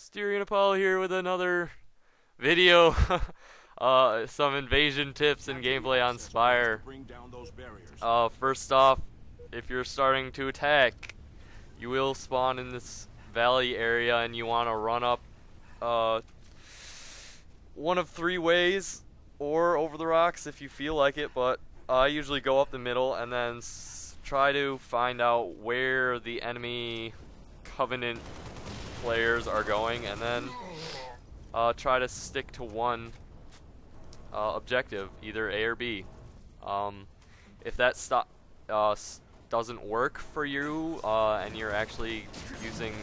AstyrianApollo here with another video. Some invasion tips and gameplay on Spire. First off, if you're starting to attack, you will spawn in this valley area and you want to run up one of three ways, or over the rocks if you feel like it, but I usually go up the middle and then try to find out where the enemy Covenant players are going, and then try to stick to one objective, either A or B. If that doesn't work for you and you're actually using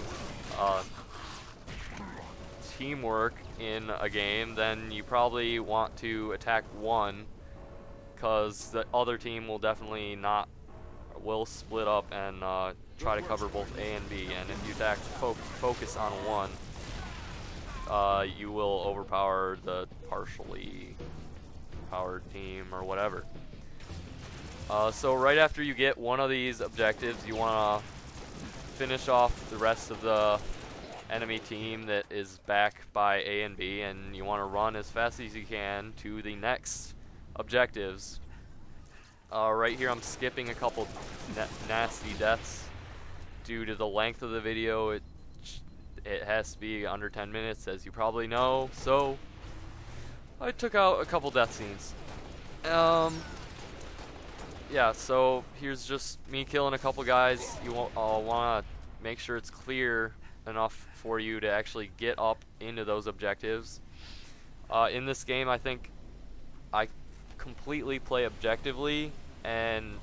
teamwork in a game, then you probably want to attack one, because the other team will definitely will split up and try to cover both A and B, and if you focus on one, you will overpower the partially powered team or whatever. So right after you get one of these objectives, you want to finish off the rest of the enemy team that is back by A and B, and you want to run as fast as you can to the next objectives. Right here I'm skipping a couple nasty deaths due to the length of the video. It has to be under 10 minutes, as you probably know, so I took out a couple death scenes. Yeah, so here's just me killing a couple guys. You want to make sure it's clear enough for you to actually get up into those objectives. In this game, I think I completely play objectively and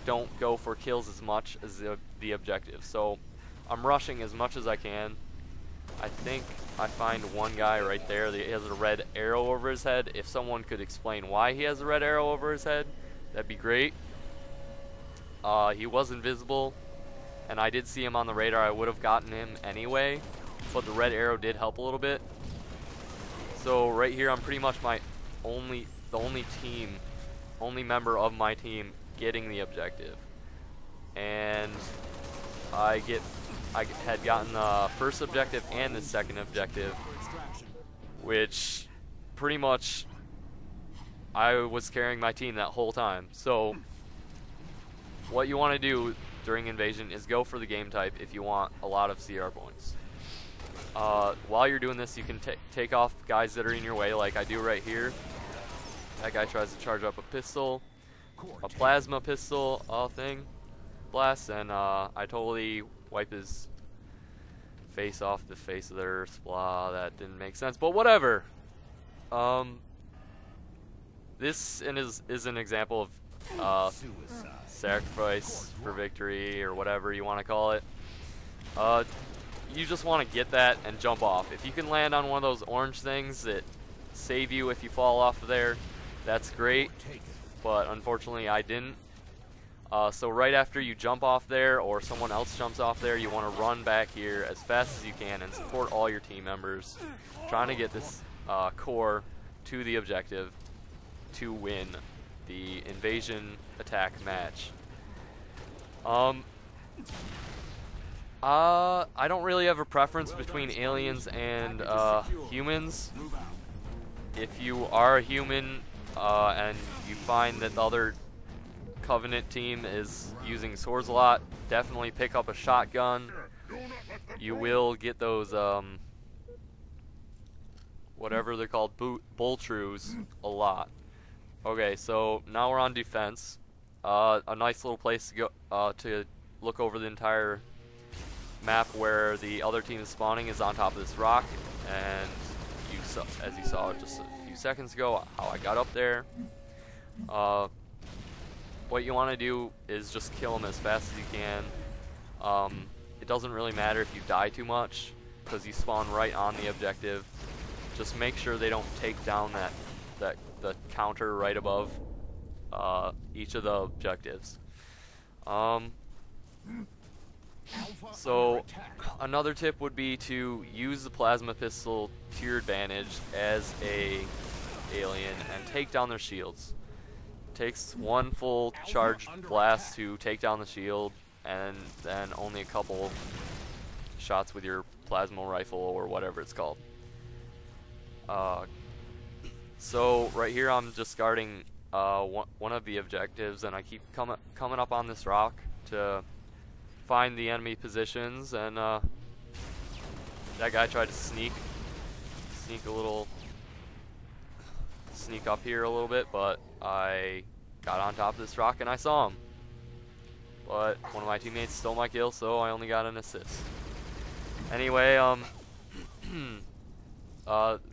don't go for kills as much as the objective. So I'm rushing as much as I can. I think I find one guy right there that has a red arrow over his head. If someone could explain why he has a red arrow over his head, that'd be great. He was invisible, and I did see him on the radar. I would have gotten him anyway, but the red arrow did help a little bit. So right here, I'm pretty much the only member of my team getting the objective, and I had gotten the first objective and the second objective, which pretty much I was carrying my team that whole time. So what you want to do during invasion is go for the game type if you want a lot of CR points. While you're doing this, you can take off guys that are in your way, like I do right here. That guy tries to charge up a pistol, a plasma pistol thing, blast, and I totally wipe his face off the face of the earth. Blah, that didn't make sense, but whatever. This is an example of sacrifice for victory, or whatever you want to call it. You just want to get that and jump off. If you can land on one of those orange things that save you if you fall off of there, that's great, but unfortunately I didn't. So right after you jump off there, or someone else jumps off there, you want to run back here as fast as you can and support all your team members, trying to get this core to the objective to win the invasion attack match. I don't really have a preference between aliens and humans. If you are a human and you find that the other Covenant team is using swords a lot, definitely pick up a shotgun. You will get those whatever they're called, bull-trues, a lot. Okay, so now we're on defense. A nice little place to go to look over the entire map where the other team is spawning is on top of this rock, and as you saw just a few seconds ago, how I got up there. What you want to do is just kill them as fast as you can. It doesn't really matter if you die too much, because you spawn right on the objective. Just make sure they don't take down the counter right above each of the objectives. So another tip would be to use the plasma pistol to your advantage as a alien and take down their shields. Takes one full charged blast to take down the shield, and then only a couple shots with your plasma rifle or whatever it's called. So right here I'm just guarding one of the objectives, and I keep coming up on this rock to find the enemy positions, and that guy tried to sneak up here a little bit, but I got on top of this rock and I saw him. But one of my teammates stole my kill, so I only got an assist. Anyway,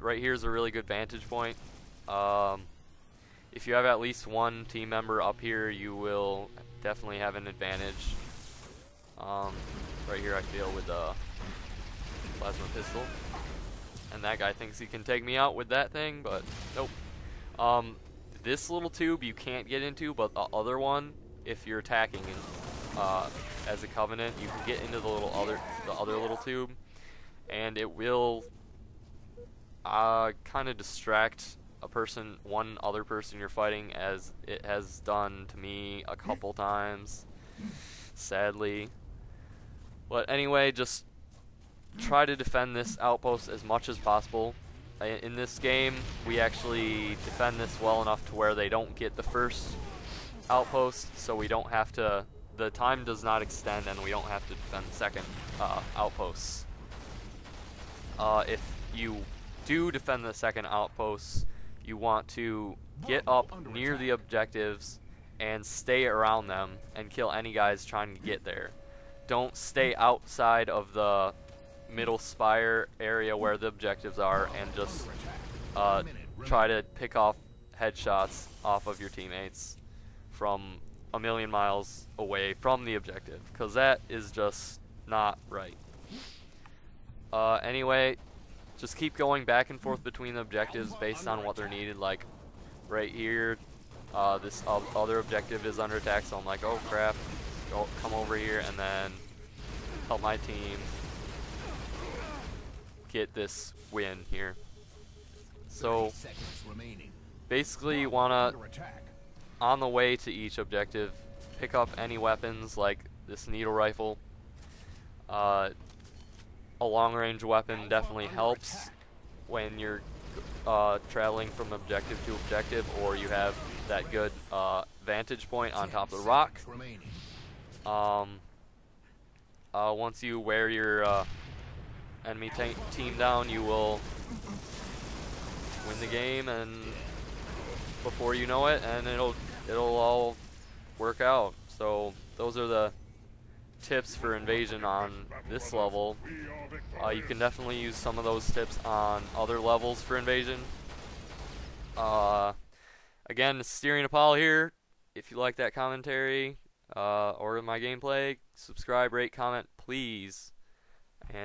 right here is a really good vantage point. If you have at least one team member up here, you will definitely have an advantage. Right here I feel with the plasma pistol. And that guy thinks he can take me out with that thing, but nope. This little tube you can't get into, but the other one, if you're attacking as a Covenant, you can get into the other little tube, and it will kind of distract one other person you're fighting, as it has done to me a couple times, sadly. But anyway, just try to defend this outpost as much as possible. In this game, we actually defend this well enough to where they don't get the first outpost, so we don't have to, the time does not extend and we don't have to defend the second outposts. If you do defend the second outpost, you want to get up near the objectives and stay around them and kill any guys trying to get there. Don't stay outside of the middle spire area where the objectives are and just try to pick off headshots off of your teammates from a million miles away from the objective, because that is just not right. Anyway, just keep going back and forth between the objectives based on what they're needed. Like right here, this other objective is under attack, so I'm like, oh crap, come over here and then help my team get this win here. So basically you want to, on the way to each objective, pick up any weapons like this needle rifle. A long range weapon definitely helps when you're traveling from objective to objective, or you have that good vantage point on top of the rock. Once you wear your enemy team down, you will win the game, and before you know it, and it'll all work out. So those are the tips for invasion on this level. You can definitely use some of those tips on other levels for invasion. Again, AstyrianApollo here. If you like that commentary or my gameplay, subscribe, rate, comment, please. And